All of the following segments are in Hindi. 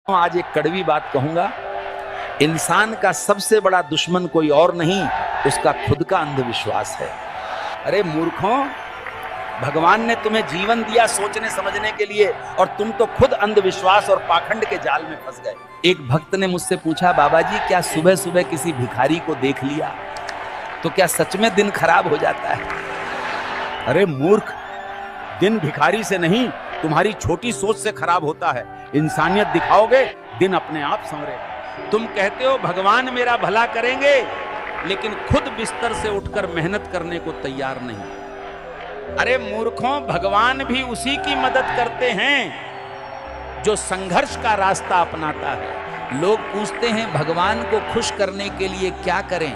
आज एक कड़वी बात कहूंगा। इंसान का सबसे बड़ा दुश्मन कोई और नहीं, उसका खुद का अंधविश्वास है। अरे मूर्खों, भगवान ने तुम्हें जीवन दिया सोचने समझने के लिए, और तुम तो खुद अंधविश्वास और पाखंड के जाल में फंस गए। एक भक्त ने मुझसे पूछा, बाबा जी क्या सुबह सुबह किसी भिखारी को देख लिया तो क्या सच में दिन खराब हो जाता है? अरे मूर्ख, दिन भिखारी से नहीं, तुम्हारी छोटी सोच से खराब होता है। इंसानियत दिखाओगे, दिन अपने आप संवरेगा। तुम कहते हो भगवान मेरा भला करेंगे, लेकिन खुद बिस्तर से उठकर मेहनत करने को तैयार नहीं। अरे मूर्खों, भगवान भी उसी की मदद करते हैं जो संघर्ष का रास्ता अपनाता है। लोग पूछते हैं भगवान को खुश करने के लिए क्या करें?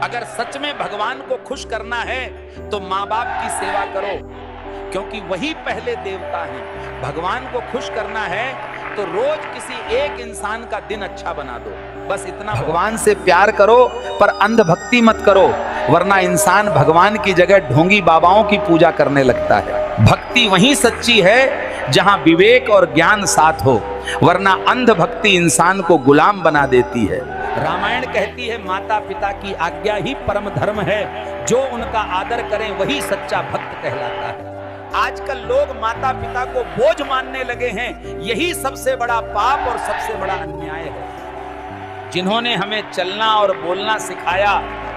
अगर सच में भगवान को खुश करना है तो माँ बाप की सेवा करो, क्योंकि वही पहले देवता हैं। भगवान को खुश करना है तो रोज किसी एक इंसान का दिन अच्छा बना दो, बस इतना। भगवान से प्यार करो पर अंध भक्ति मत करो, वरना इंसान भगवान की जगह ढोंगी बाबाओं की पूजा करने लगता है। भक्ति वहीं सच्ची है जहां विवेक और ज्ञान साथ हो, वरना अंध भक्ति इंसान को गुलाम बना देती है। रामायण कहती है माता पिता की आज्ञा ही परम धर्म है, जो उनका आदर करें वही सच्चा भक्त कहलाता है। आजकल लोग माता पिता को बोझ मानने लगे हैं, यही सबसे बड़ा पाप और सबसे बड़ा अन्याय है। जिन्होंने हमें चलना और बोलना सिखाया,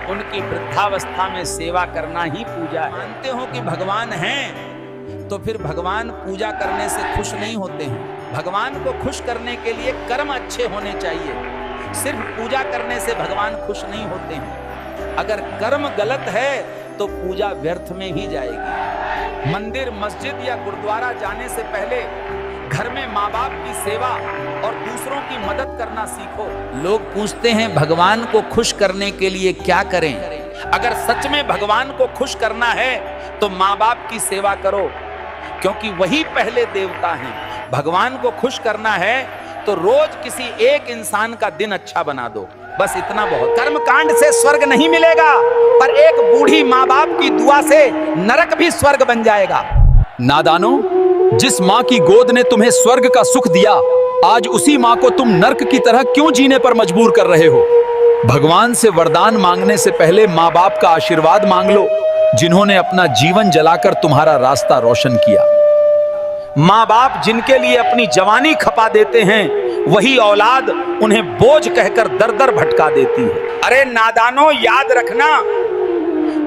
उनकी वृद्धावस्था में सेवा करना ही पूजा है। मानते हो कि भगवान हैं, तो फिर भगवान पूजा करने से खुश नहीं होते हैं। भगवान को खुश करने के लिए कर्म अच्छे होने चाहिए। सिर्फ पूजा करने से भगवान खुश नहीं होते हैं। अगर कर्म गलत है तो पूजा व्यर्थ में ही जाएगी। मंदिर, मस्जिद या गुरुद्वारा जाने से पहले घर में माँ बाप की सेवा और दूसरों की मदद करना सीखो। लोग पूछते हैं भगवान को खुश करने के लिए क्या करें? अगर सच में भगवान को खुश करना है तो माँ बाप की सेवा करो, क्योंकि वही पहले देवता हैं। भगवान को खुश करना है तो रोज किसी एक इंसान का दिन अच्छा बना दो, बस इतना बहुत। कर्म कांड से स्वर्ग नहीं मिलेगा, पर एक बूढ़ी माँ बाप की दुआ से नरक भी स्वर्ग बन जाएगा। नादानो, जिस माँ की गोद ने तुम्हें स्वर्ग का सुख दिया, आज उसी माँ को तुम नरक की तरह क्यों जीने पर मजबूर कर रहे हो? भगवान से वरदान मांगने से पहले माँ बाप का आशीर्वाद मांग लो, जिन्होंने अपना जीवन जलाकर तुम्हारा रास्ता रोशन किया। माँ बाप जिनके लिए अपनी जवानी खपा देते हैं, वही औलाद उन्हें बोझ कहकर दर दर भटका देती है। अरे नादानो, याद रखना,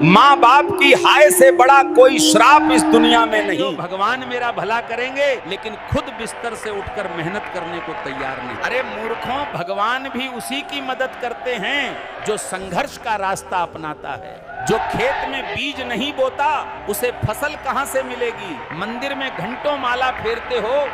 माँ बाप की हाय से बड़ा कोई श्राप इस दुनिया में नहीं। भगवान मेरा भला करेंगे, लेकिन खुद बिस्तर से उठकर मेहनत करने को तैयार नहीं। अरे मूर्खों, भगवान भी उसी की मदद करते हैं जो संघर्ष का रास्ता अपनाता है। जो खेत में बीज नहीं बोता, उसे फसल कहां से मिलेगी? मंदिर में घंटों माला फेरते हो,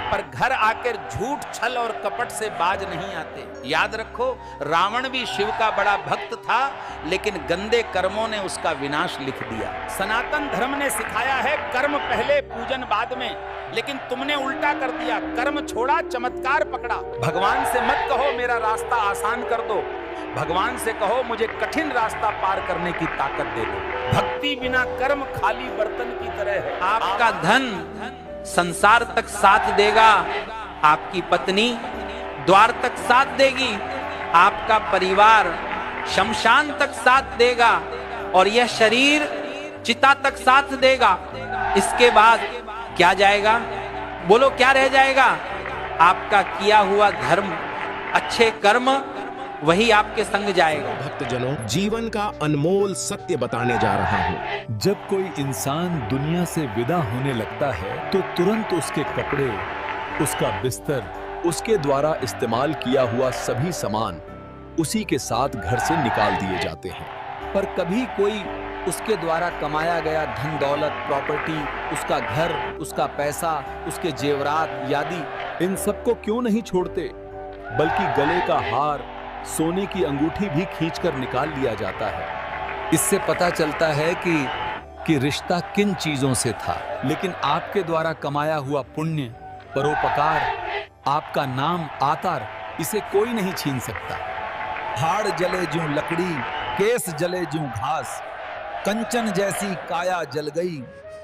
पर घर आकर झूठ, छल और कपट से बाज नहीं आते। याद रखो, रावण भी शिव का बड़ा भक्त था, लेकिन गंदे कर्मों ने उसका विनाश लिख दिया। सनातन धर्म ने सिखाया है कर्म पहले, पूजन बाद में, लेकिन तुमने उल्टा कर दिया। कर्म छोड़ा, चमत्कार पकड़ा। भगवान से मत कहो मेरा रास्ता आसान कर दो, भगवान से कहो मुझे कठिन रास्ता पार करने की ताकत दे दो। भक्ति बिना कर्म खाली बर्तन की तरह है। आपका धन संसार तक साथ देगा, आपकी पत्नी द्वार तक साथ देगी, आपका परिवार शमशान तक साथ देगा, और यह शरीर चिता तक साथ देगा। इसके बाद क्या जाएगा? बोलो क्या रह जाएगा? आपका किया हुआ धर्म, अच्छे कर्म, वही आपके संग जाएगा। भक्तजनों, जीवन का अनमोल सत्य बताने जा रहा हूँ। जब कोई इंसान दुनिया से विदा होने लगता है तो तुरंत उसके कपड़े, उसका बिस्तर, उसके द्वारा इस्तेमाल किया हुआ सभी सामान उसी के साथ घर से निकाल दिए जाते हैं। पर कभी कोई उसके द्वारा कमाया गया धन दौलत, प्रॉपर्टी, उसका घर, उसका पैसा, उसके जेवरात यादि, इन सबको क्यों नहीं छोड़ते, बल्कि गले का हार, सोने की अंगूठी भी खींचकर निकाल लिया जाता है। इससे पता चलता है कि रिश्ता किन चीजों से था। लेकिन आपके द्वारा कमाया हुआ पुण्य, परोपकार, आपका नाम, आतर, इसे कोई नहीं छीन सकता। हाड़ जले ज्यों लकड़ी, केस जले ज्यों घास, कंचन जैसी काया जल गई,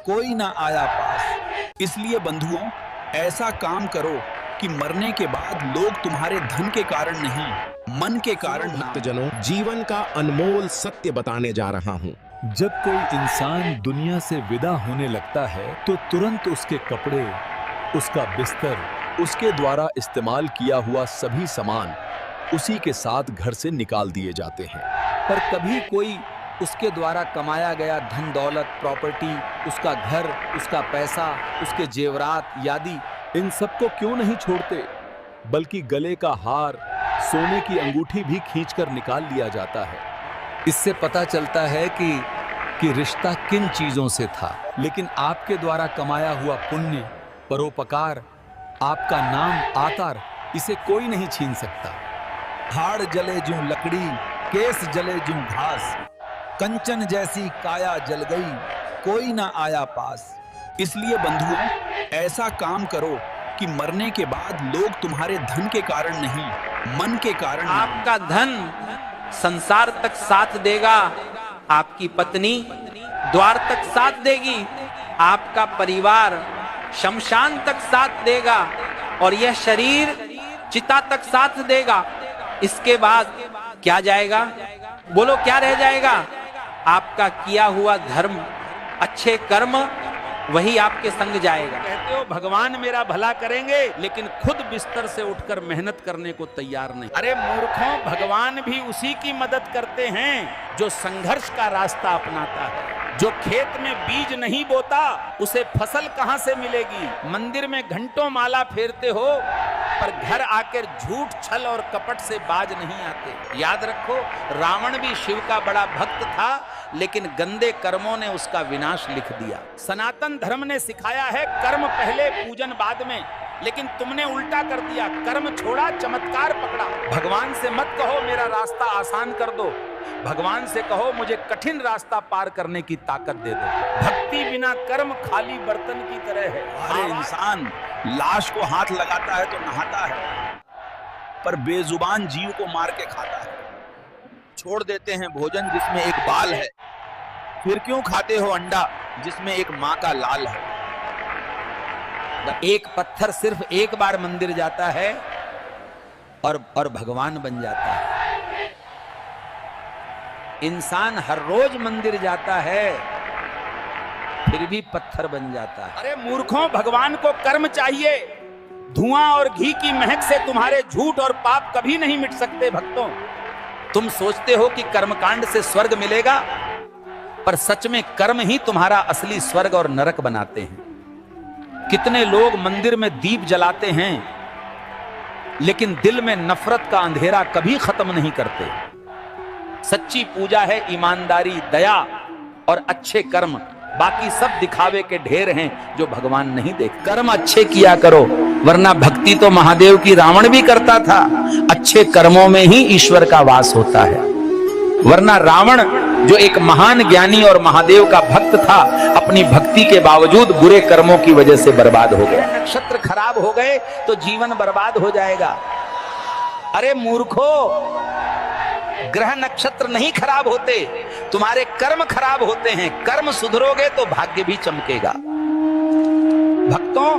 कोई ना आया पास। इसलिए बंधुओं, ऐसा काम करो कि मरने के बाद लोग तुम्हारे धन के कारण नहीं, मन के कारण भक्तजनों, जीवन का अनमोल सत्य बताने जा रहा हूँ। जब कोई इंसान दुनिया से विदा होने लगता है तो तुरंत उसके कपड़े, उसका बिस्तर, उसके द्वारा इस्तेमाल किया हुआ सभी सामान उसी के साथ घर से निकाल दिए जाते हैं। पर कभी कोई उसके द्वारा कमाया गया धन दौलत, प्रॉपर्टी, उसका घर, उसका पैसा, उसके जेवरात यादि इन सबको क्यों नहीं छोड़ते, बल्कि गले का हार, सोने की अंगूठी भी खींचकर निकाल लिया जाता है। इससे पता चलता है कि रिश्ता किन चीजों से था। लेकिन आपके द्वारा कमाया हुआ पुण्य, परोपकार, आपका नाम, आतर, इसे कोई नहीं छीन सकता। हाड़ जले ज्यों लकड़ी, केस जले ज्यों घास, कंचन जैसी काया जल गई, कोई ना आया पास। इसलिए बंधुओं, ऐसा काम करो कि मरने के बाद लोग तुम्हारे धन के कारण नहीं, मन के कारण नहीं। आपका धन संसार तक साथ देगा, आपकी पत्नी द्वार तक साथ देगी, आपका परिवार शमशान तक साथ देगा और यह शरीर चिता तक साथ देगा। इसके बाद क्या जाएगा? बोलो क्या रह जाएगा? आपका किया हुआ धर्म, अच्छे कर्म, वही आपके संग जाएगा। कहते हो भगवान मेरा भला करेंगे, लेकिन खुद बिस्तर से उठकर मेहनत करने को तैयार नहीं। अरे मूर्खों, भगवान भी उसी की मदद करते हैं जो संघर्ष का रास्ता अपनाता है। जो खेत में बीज नहीं बोता, उसे फसल कहां से मिलेगी? मंदिर में घंटों माला फेरते हो, पर घर आकर झूठ, छल और कपट से बाज नहीं आते। याद रखो, रावण भी शिव का बड़ा भक्त था, लेकिन गंदे कर्मों ने उसका विनाश लिख दिया। सनातन धर्म ने सिखाया है कर्म पहले, पूजन बाद में, लेकिन तुमने उल्टा कर दिया। कर्म छोड़ा, चमत्कार पकड़ा। भगवान से मत कहो मेरा रास्ता आसान कर दो, भगवान से कहो मुझे कठिन रास्ता पार करने की ताकत दे दो। भक्ति बिना कर्म खाली बर्तन की तरह है। अरे इंसान लाश को हाथ लगाता है तो नहाता है, पर बेजुबान जीव को मार के खाता है। छोड़ देते हैं भोजन जिसमें एक बाल है, फिर क्यों खाते हो अंडा जिसमें एक माँ का लाल है? एक पत्थर सिर्फ एक बार मंदिर जाता है और भगवान बन जाता है। इंसान हर रोज मंदिर जाता है, फिर भी पत्थर बन जाता है। अरे मूर्खों, भगवान को कर्म चाहिए। धुआं और घी की महक से तुम्हारे झूठ और पाप कभी नहीं मिट सकते। भक्तों, तुम सोचते हो कि कर्मकांड से स्वर्ग मिलेगा, पर सच में कर्म ही तुम्हारा असली स्वर्ग और नरक बनाते हैं। कितने लोग मंदिर में दीप जलाते हैं, लेकिन दिल में नफरत का अंधेरा कभी खत्म नहीं करते। सच्ची पूजा है ईमानदारी, दया और अच्छे कर्म। बाकी सब दिखावे के ढेर हैं जो भगवान नहीं देखते। कर्म अच्छे किया करो, वरना भक्ति तो महादेव की रावण भी करता था। अच्छे कर्मों में ही ईश्वर का वास होता है, वरना रावण जो एक महान ज्ञानी और महादेव का भक्त था, अपनी भक्ति के बावजूद बुरे कर्मों की वजह से बर्बाद हो गया। नक्षत्र खराब हो गए तो जीवन बर्बाद हो जाएगा। अरे मूर्खो, ग्रह नक्षत्र नहीं खराब होते, तुम्हारे कर्म खराब होते हैं। कर्म सुधरोगे तो भाग्य भी चमकेगा। भक्तों,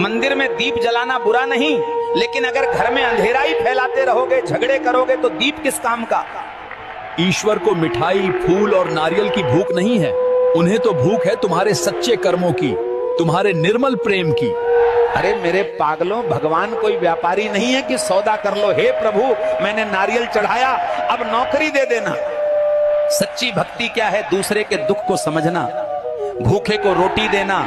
मंदिर में दीप जलाना बुरा नहीं, लेकिन अगर घर में अंधेरा ही फैलाते रहोगे, झगड़े करोगे, तो दीप किस काम का? ईश्वर को मिठाई, फूल और नारियल की भूख नहीं है, उन्हें तो भूख है तुम्हारे सच्चे कर्मों की, तुम्हारे निर्मल प्रेम की। अरे मेरे पागलों, भगवान कोई व्यापारी नहीं है कि सौदा कर लो। हे प्रभु, मैंने नारियल चढ़ाया, अब नौकरी दे देना। सच्ची भक्ति क्या है? दूसरे के दुख को समझना, भूखे को रोटी देना,